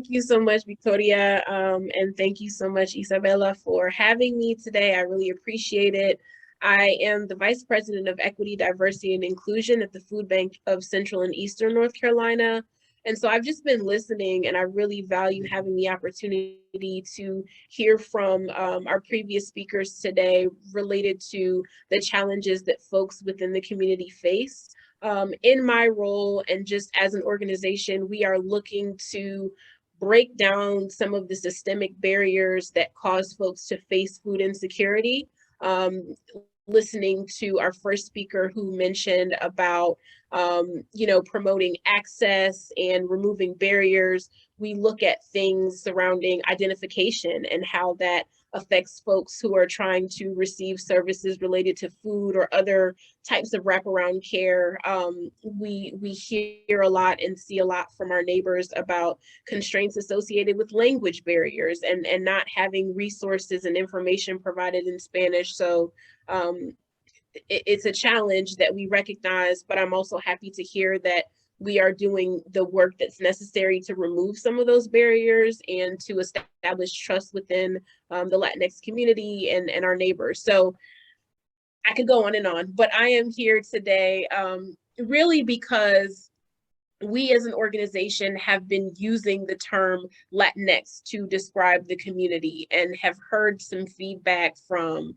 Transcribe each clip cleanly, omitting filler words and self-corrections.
you so much, Victoria. And thank you so much, Isabella, for having me today. I really appreciate it. I am the Vice President of Equity, Diversity, and Inclusion at the Food Bank of Central and Eastern North Carolina. And so I've just been listening, and I really value having the opportunity to hear from our previous speakers today related to the challenges that folks within the community face. In my role and just as an organization, we are looking to break down some of the systemic barriers that cause folks to face food insecurity. Listening to our first speaker who mentioned about promoting access and removing barriers, we look at things surrounding identification and how that affects folks who are trying to receive services related to food or other types of wraparound care. We hear a lot and see a lot from our neighbors about constraints associated with language barriers and not having resources and information provided in Spanish. So it's a challenge that we recognize, but I'm also happy to hear that we are doing the work that's necessary to remove some of those barriers and to establish trust within the Latinx community and our neighbors. So I could go on, but I am here today really because we as an organization have been using the term Latinx to describe the community and have heard some feedback from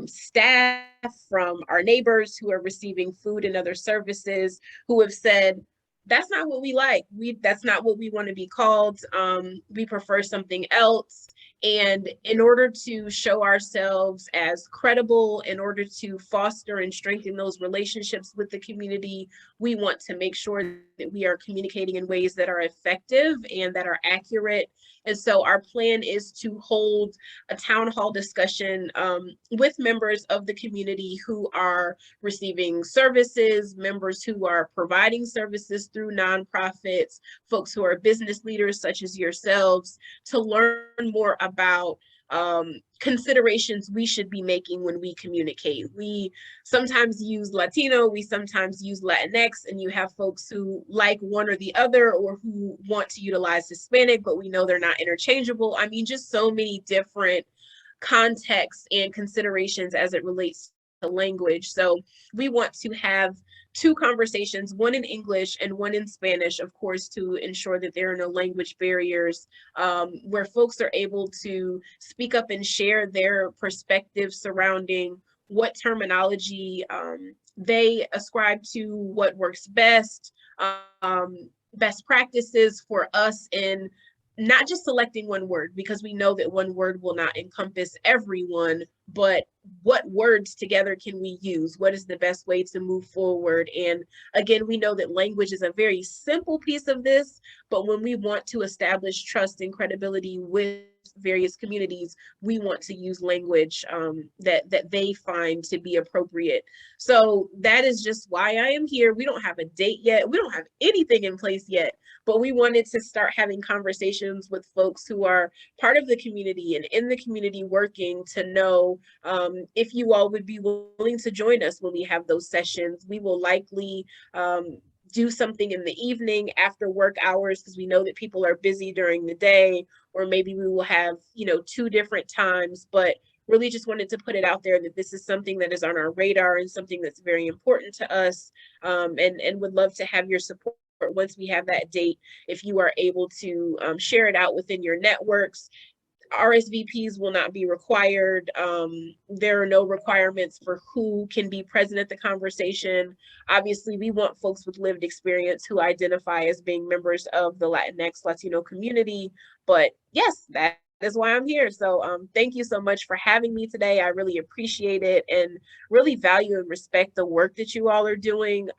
staff, from our neighbors who are receiving food and other services, who have said, that's not what we like. That's not what we want to be called. We prefer something else. And in order to show ourselves as credible, in order to foster and strengthen those relationships with the community, we want to make sure that we are communicating in ways that are effective and that are accurate. And so our plan is to hold a town hall discussion with members of the community who are receiving services, members who are providing services through nonprofits, folks who are business leaders such as yourselves, to learn more about considerations we should be making when we communicate. We sometimes use Latino, we sometimes use Latinx, and you have folks who like one or the other or who want to utilize Hispanic, but we know they're not interchangeable. I mean, just so many different contexts and considerations as it relates to language. So we want to have two conversations, one in English and one in Spanish, of course, to ensure that there are no language barriers, where folks are able to speak up and share their perspectives surrounding what terminology they ascribe to, what works best, best practices for us in not just selecting one word, because we know that one word will not encompass everyone, but what words together can we use? What is the best way to move forward? And again, we know that language is a very simple piece of this, but when we want to establish trust and credibility with various communities, we want to use language that they find to be appropriate. So that is just why I am here. We don't have a date yet. We don't have anything in place yet, but we wanted to start having conversations with folks who are part of the community and in the community working to know if you all would be willing to join us when we have those sessions. We will likely do something in the evening after work hours, because we know that people are busy during the day, or maybe we will have, two different times, but really just wanted to put it out there that this is something that is on our radar and something that's very important to us, and would love to have your support once we have that date. If you are able to share it out within your networks. RSVPs will not be required. There are no requirements for who can be present at the conversation. Obviously, we want folks with lived experience who identify as being members of the Latinx Latino community. But yes, that is why I'm here. So thank you so much for having me today. I really appreciate it and really value and respect the work that you all are doing.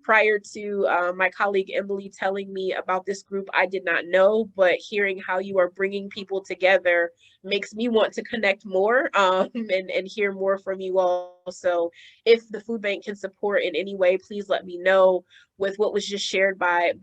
Prior to my colleague Emily telling me about this group, I did not know, but hearing how you are bringing people together makes me want to connect more and hear more from you all. So if the food bank can support in any way, please let me know. With what was just shared by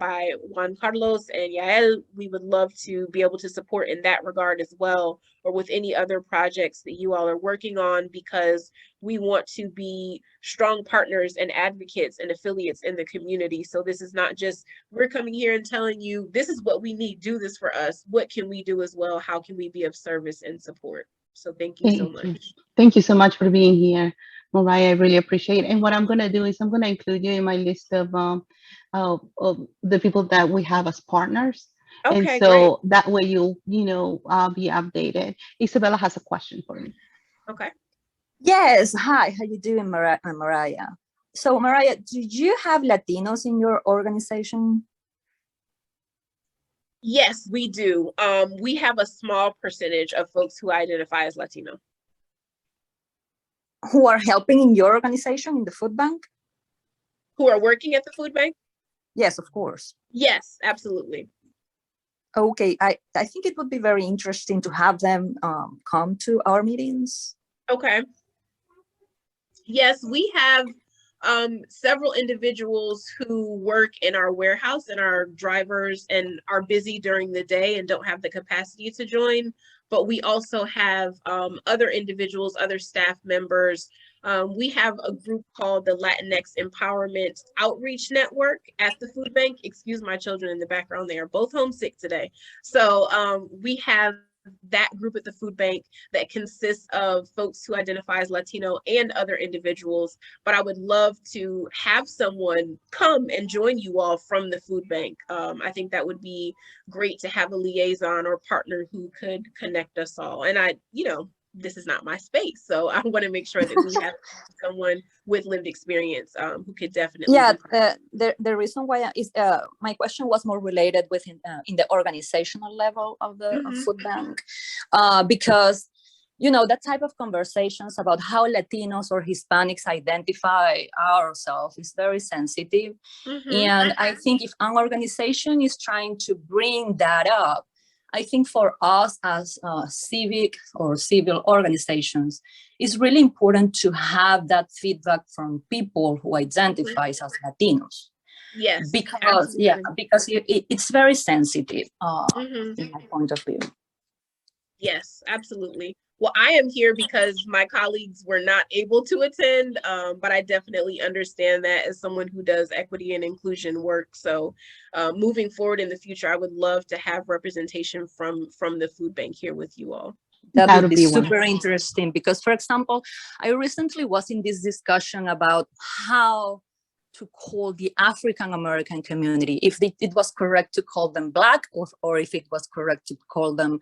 Juan Carlos and Yael, we would love to be able to support in that regard as well, or with any other projects that you all are working on, because we want to be strong partners and advocates and affiliates in the community. So this is not just we're coming here and telling you this is what we need, do this for us. What can we do as well? How can we be of service and support? So thank you so much. Thank you so much for being here, Mariah. I really appreciate it. And what I'm going to do is I'm going to include you in my list of the people that we have as partners. Okay, and so great. that way you'll, be updated. Isabella has a question for you. Okay. Yes. Hi, how you doing, Mariah? So Mariah, do you have Latinos in your organization? Yes, we do. We have a small percentage of folks who identify as Latino. Who are helping in your organization in the food bank? Who are working at the food bank? Yes, of course. Yes, absolutely. Okay, I think it would be very interesting to have them come to our meetings. Okay. Yes, we have several individuals who work in our warehouse and our drivers and are busy during the day and don't have the capacity to join. But we also have other individuals, other staff members. We have a group called the Latinx Empowerment Outreach Network at the food bank. Excuse my children in the background, they are both homesick today. So we have that group at the food bank that consists of folks who identify as Latino and other individuals. But I would love to have someone come and join you all from the food bank. I think that would be great to have a liaison or partner who could connect us all. And this is not my space, so I want to make sure that we have someone with lived experience who could definitely. Yeah, the reason why is my question was more related within in the organizational level of the food bank, because that type of conversations about how Latinos or Hispanics identify ourselves is very sensitive, and I think if an organization is trying to bring that up, I think for us as civic or civil organizations, it's really important to have that feedback from people who identify as Latinos. Yes, because it's very sensitive in my point of view. Yes, absolutely. Well, I am here because my colleagues were not able to attend, but I definitely understand that as someone who does equity and inclusion work. So moving forward in the future, I would love to have representation from the food bank here with you all. That would be super interesting because, for example, I recently was in this discussion about how to call the African American community, if it was correct to call them Black or if it was correct to call them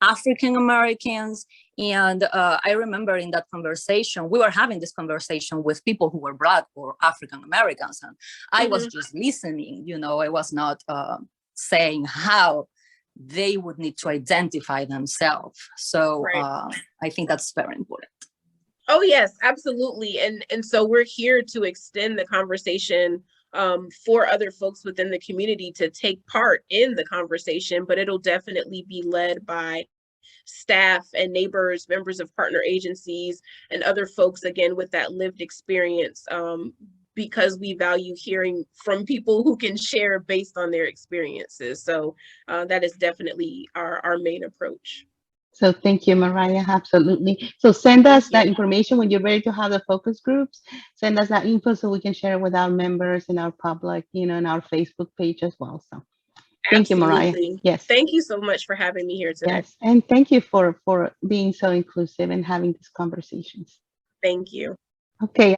African Americans. And I remember in that conversation, we were having this conversation with people who were Black or African Americans. And I was just listening, I was not saying how they would need to identify themselves. So I think that's very important. Oh, yes, absolutely. And so we're here to extend the conversation for other folks within the community to take part in the conversation, but it'll definitely be led by staff and neighbors, members of partner agencies, and other folks, again, with that lived experience, because we value hearing from people who can share based on their experiences. So that is definitely our main approach. So thank you, Mariah. Absolutely. So send us that information when you're ready to have the focus groups. Send us that info so we can share it with our members and our public, and our Facebook page as well. So thank you, Mariah. Yes. Thank you so much for having me here today. Yes. And thank you for being so inclusive and having these conversations. Thank you. Okay.